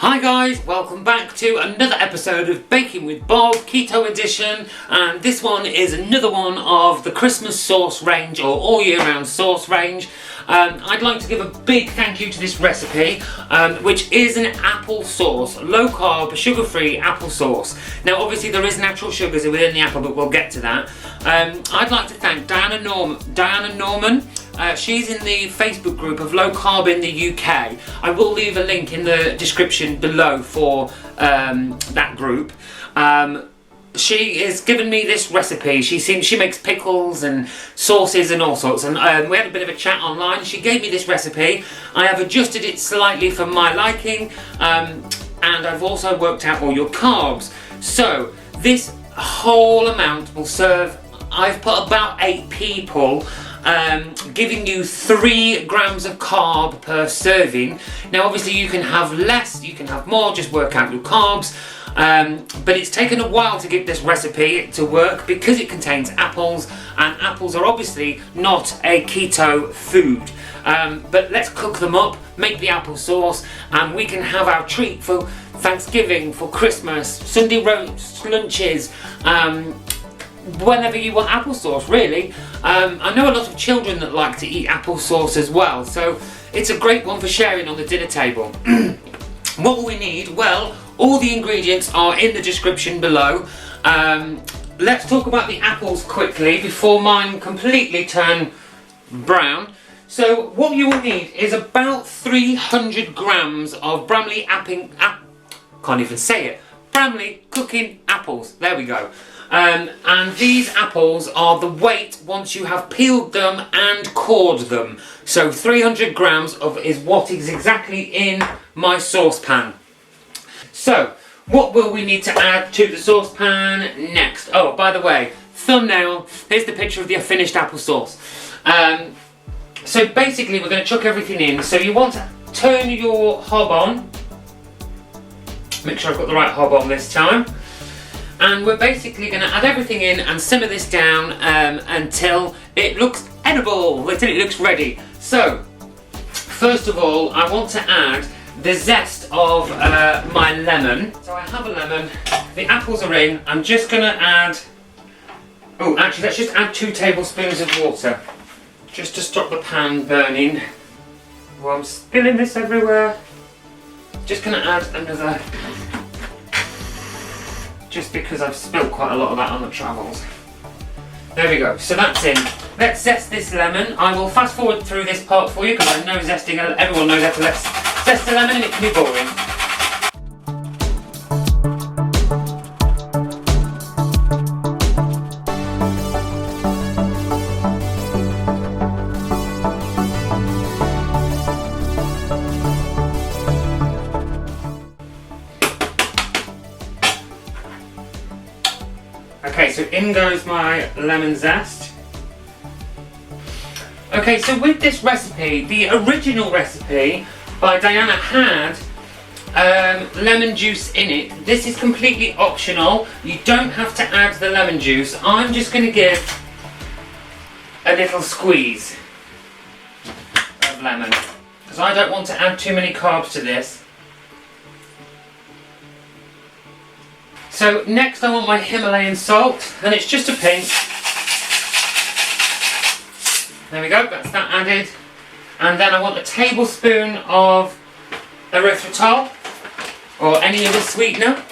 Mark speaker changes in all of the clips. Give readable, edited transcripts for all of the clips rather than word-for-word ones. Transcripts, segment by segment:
Speaker 1: Hi guys, welcome back to another episode of Baking with Bob, Keto Edition, and this one is another one of the Christmas sauce range, or all year round sauce range. I'd like to give a big thank you to this recipe, which is an apple sauce, low carb, sugar free apple sauce. Now obviously there is natural sugars within the apple, but we'll get to that. I'd like to thank Diana Norman. She's in the Facebook group of Low Carb in the UK. I will leave a link in the description below for that group. She has given me this recipe. She makes pickles and sauces and all sorts, and we had a bit of a chat online. She gave me this recipe. I have adjusted it slightly for my liking, and I've also worked out all your carbs. So this whole amount will serve, I've put about 8 people, giving you 3 grams of carb per serving. Now obviously you can have less, you can have more, just work out your carbs. But it's taken a while to get this recipe to work because it contains apples, and apples are obviously not a keto food. But let's cook them up, make the apple sauce, and we can have our treat for Thanksgiving, for Christmas, Sunday roast lunches, whenever you want applesauce, really. I know a lot of children that like to eat applesauce as well, so it's a great one for sharing on the dinner table. What will we need? Well, all the ingredients are in the description below. Let's talk about the apples quickly before mine completely turn brown. So what you will need is about 300 grams of Bramley Bramley cooking apples. There we go. And these apples are the weight once you have peeled them and cored them. So 300 grams is what is exactly in my saucepan. So what will we need to add to the saucepan next? Oh, by the way, thumbnail, here's the picture of the finished applesauce. So basically we're going to chuck everything in. So you want to turn your hob on. Make sure I've got the right hob on this time. And we're basically going to add everything in and simmer this down until it looks edible, until it looks ready. So, first of all, I want to add the zest of my lemon. So I have a lemon, the apples are in, I'm just going to add, oh actually let's just add 2 tablespoons of water, just to stop the pan burning. Well, I'm spilling this everywhere. Just going to add another, just because I've spilled quite a lot of that on the travels. There we go, so that's in. Let's zest this lemon. I will fast forward through this part for you because I know zesting, everyone knows how to zest a lemon and it can be boring. Okay, so in goes my lemon zest. Okay, so with this recipe, the original recipe by Diana had lemon juice in it. This is completely optional. You don't have to add the lemon juice. I'm just going to give a little squeeze of lemon because I don't want to add too many carbs to this. So next I want my Himalayan salt, and it's just a pinch. There we go, that's that added. And then I want a tablespoon of erythritol, or any other sweetener.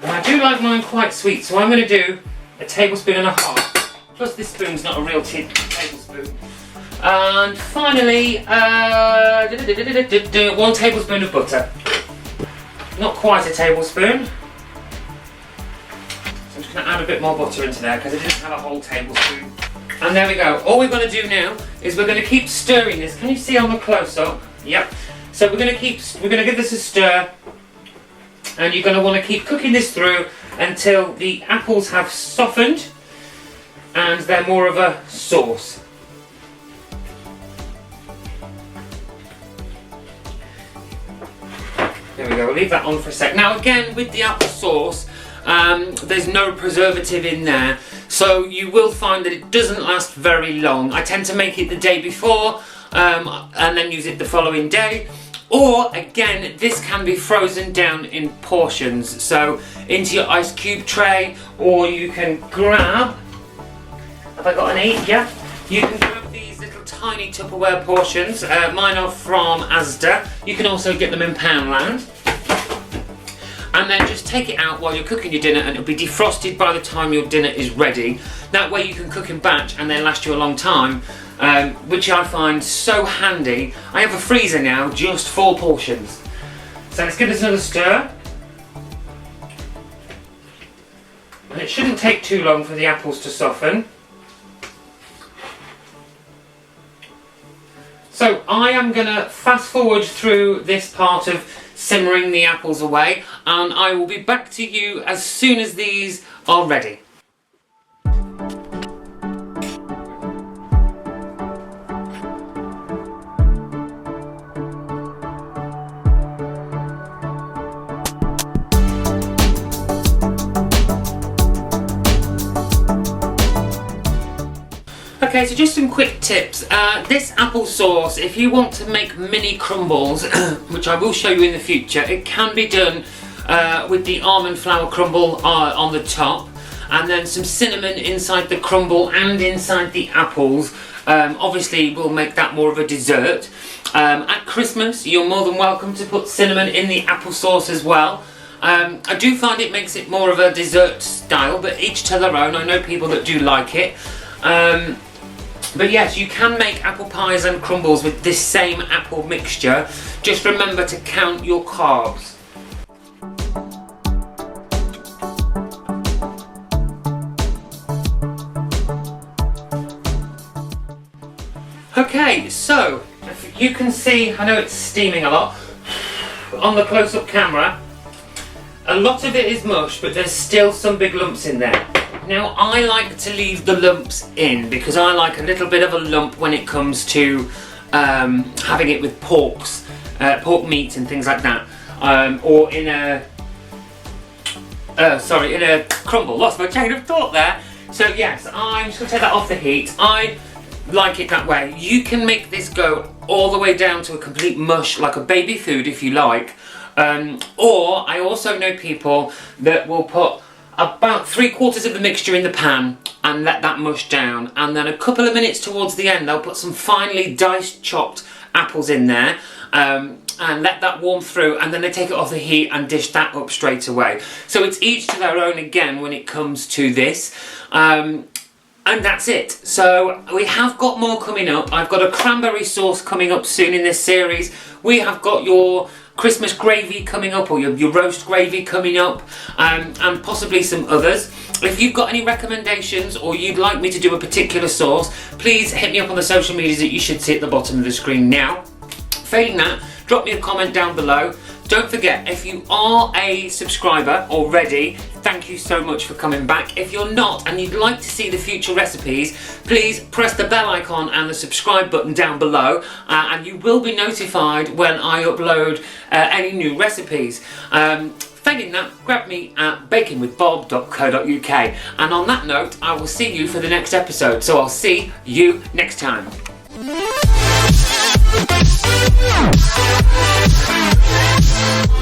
Speaker 1: And I do like mine quite sweet, so I'm going to do a tablespoon and a half. Plus this spoon's not a real tablespoon. And finally, 1 tablespoon of butter. Not quite a tablespoon. So I'm just going to add a bit more butter into there because I didn't have a whole tablespoon. And there we go. All we're going to do now is we're going to keep stirring this. Can you see on the close-up? Yep. So we're going to give this a stir, and you're going to want to keep cooking this through until the apples have softened and they're more of a sauce. There we go, we'll leave that on for a sec. Now again, with the apple sauce, there's no preservative in there, so you will find that it doesn't last very long. I tend to make it the day before and then use it the following day. Or again, this can be frozen down in portions, so into your ice cube tray, or you can grab, have I got an 8? Yeah. You can grab these little tiny Tupperware portions. Mine are from Asda. You can also get them in Poundland. And then just take it out while you're cooking your dinner, and it'll be defrosted by the time your dinner is ready. That way you can cook in batch and they last you a long time, which I find so handy. I have a freezer now just for portions. So let's give this another stir. And it shouldn't take too long for the apples to soften. So I am going to fast forward through this part of simmering the apples away, and I will be back to you as soon as these are ready. Okay, so just some quick tips. This applesauce, if you want to make mini crumbles, which I will show you in the future, it can be done with the almond flour crumble on the top, and then some cinnamon inside the crumble and inside the apples. Obviously, we'll make that more of a dessert. At Christmas, you're more than welcome to put cinnamon in the applesauce as well. I do find it makes it more of a dessert style, but each to their own. I know people that do like it. But yes, you can make apple pies and crumbles with this same apple mixture. Just remember to count your carbs. Okay, so if you can see, I know it's steaming a lot on the close-up camera. A lot of it is mush, but there's still some big lumps in there. Now, I like to leave the lumps in because I like a little bit of a lump when it comes to having it with pork meat and things like that, or in a crumble. Lost my chain of thought there. So yes, I'm just going to take that off the heat. I like it that way. You can make this go all the way down to a complete mush, like a baby food if you like, or I also know people that will put about 3/4 of the mixture in the pan and let that mush down, and then a couple of minutes towards the end they'll put some finely diced chopped apples in there and let that warm through, and then they take it off the heat and dish that up straight away. So it's each to their own again when it comes to this, and that's it. So we have got more coming up. I've got a cranberry sauce coming up soon in this series. We have got your Christmas gravy coming up, or your roast gravy coming up, and possibly some others. If you've got any recommendations or you'd like me to do a particular sauce, please hit me up on the social medias that you should see at the bottom of the screen now. Failing that, drop me a comment down below. Don't forget, if you are a subscriber already, thank you so much for coming back. If you're not and you'd like to see the future recipes, please press the bell icon and the subscribe button down below, and you will be notified when I upload any new recipes. Failing that, grab me at bakingwithbob.co.uk. And on that note, I will see you for the next episode. So I'll see you next time.
Speaker 2: Yeah.